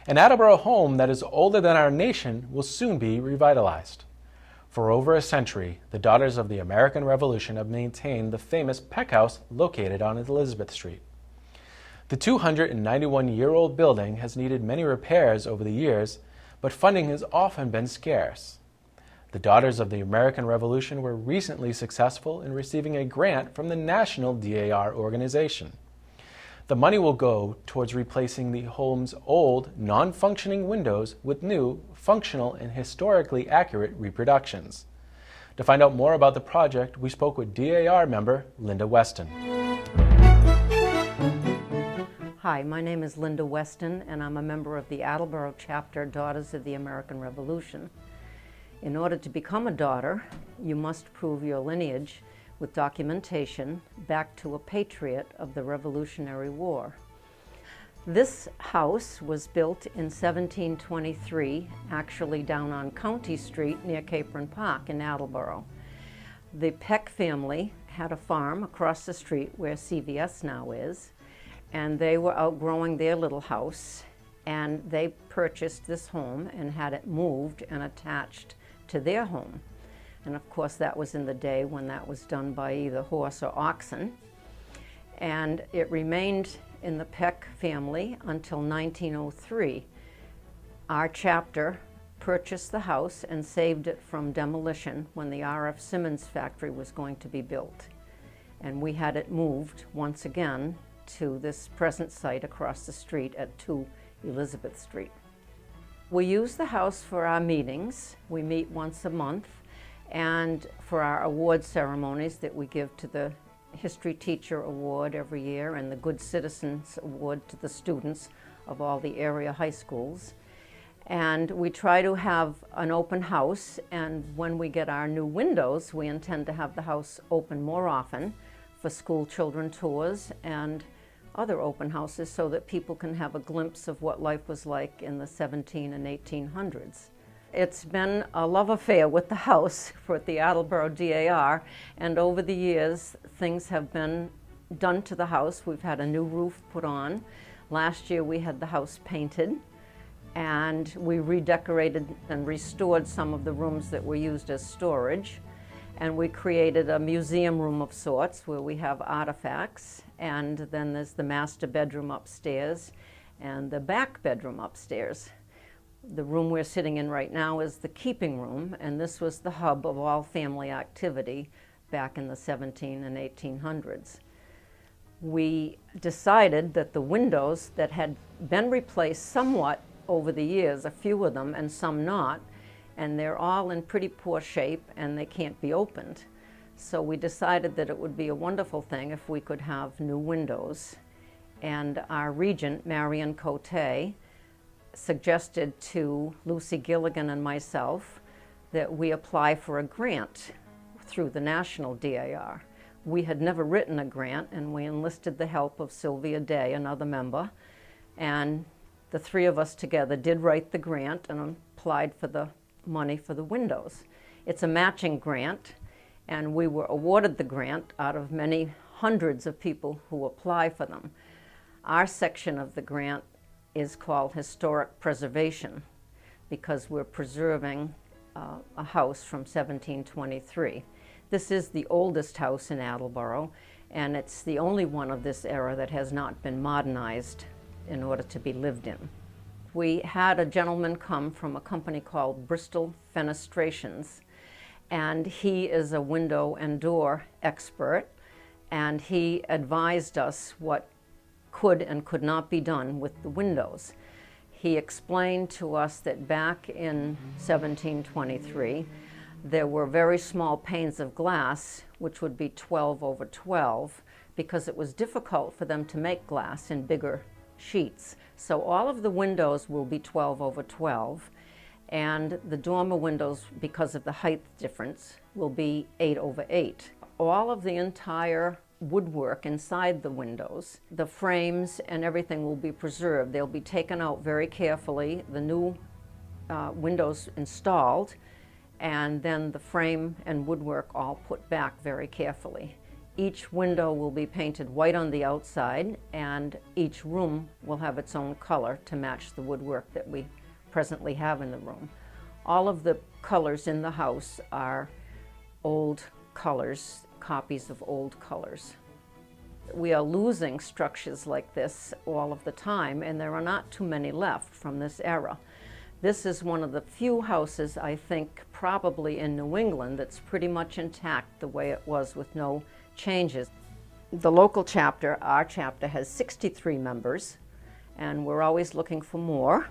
An Attleboro home that is older than our nation will soon be revitalized. For over a century, the Daughters of the American Revolution have maintained the famous Peck House located on Elizabeth Street. The 291-year-old building has needed many repairs over the years, but funding has often been scarce. The Daughters of the American Revolution were recently successful in receiving a grant from the National DAR organization. The money will go towards replacing the home's old, non-functioning windows with new, functional, and historically accurate reproductions. To find out more about the project, we spoke with DAR member Linda Weston. Hi, my name is Linda Weston, and I'm a member of the Attleboro chapter Daughters of the American Revolution. In order to become a daughter, you must prove your lineage with documentation back to a patriot of the Revolutionary War. This house was built in 1723, actually down on County Street near Capron Park in Attleboro. The Peck family had a farm across the street where CVS now is, and they were outgrowing their little house, and they purchased this home and had it moved and attached to their home. And of course that was in the day when that was done by either horse or oxen. And it remained in the Peck family until 1903. Our chapter purchased the house and saved it from demolition when the R.F. Simmons factory was going to be built. And we had it moved once again to this present site across the street at 2 Elizabeth Street. We use the house for our meetings. We meet once a month, and for our award ceremonies that we give to the History Teacher Award every year and the Good Citizens Award to the students of all the area high schools. And we try to have an open house, and when we get our new windows, we intend to have the house open more often for school children tours and other open houses so that people can have a glimpse of what life was like in the 1700s and 1800s. It's been a love affair with the house for the Attleboro DAR, and over the years things have been done to the house. We've had a new roof put on. Last year we had the house painted, and we redecorated and restored some of the rooms that were used as storage. And we created a museum room of sorts where we have artifacts, and then there's the master bedroom upstairs and the back bedroom upstairs. The room we're sitting in right now is the keeping room, and this was the hub of all family activity back in the 1700s and 1800s. We decided that the windows that had been replaced somewhat over the years, a few of them and some not, and they're all in pretty poor shape and they can't be opened. So we decided that it would be a wonderful thing if we could have new windows. And our regent, Marion Cote, suggested to Lucy Gilligan and myself that we apply for a grant through the National DAR. We had never written a grant, and we enlisted the help of Sylvia Day, another member, and the three of us together did write the grant and applied for the money for the windows. It's a matching grant, and we were awarded the grant out of many hundreds of people who apply for them. Our section of the grant is called Historic Preservation because we're preserving a house from 1723. This is the oldest house in Attleboro, and it's the only one of this era that has not been modernized in order to be lived in. We had a gentleman come from a company called Bristol Fenestrations, and he is a window and door expert, and he advised us what could and could not be done with the windows. He explained to us that back in 1723 there were very small panes of glass, which would be 12 over 12, because it was difficult for them to make glass in bigger sheets. So all of the windows will be 12 over 12, and the dormer windows, because of the height difference, will be 8 over 8. All of the entire woodwork inside the windows, the frames and everything will be preserved. They'll be taken out very carefully, the new windows installed, and then the frame and woodwork all put back very carefully. Each window will be painted white on the outside, and each room will have its own color to match the woodwork that we presently have in the room. All of the colors in the house are old colors, copies of old colors. We are losing structures like this all of the time, and there are not too many left from this era. This is one of the few houses, I think, probably in New England that's pretty much intact the way it was with no changes. The local chapter, our chapter, has 63 members, and we're always looking for more.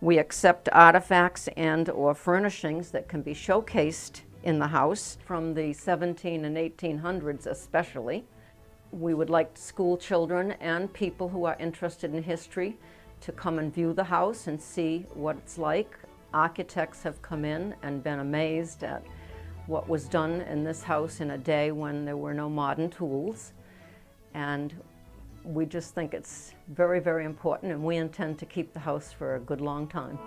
We accept artifacts and or furnishings that can be showcased in the house from the 17 and 1800s especially. We would like school children and people who are interested in history to come and view the house and see what it's like. Architects have come in and been amazed at what was done in this house in a day when there were no modern tools. And we just think it's very, very important, and we intend to keep the house for a good long time.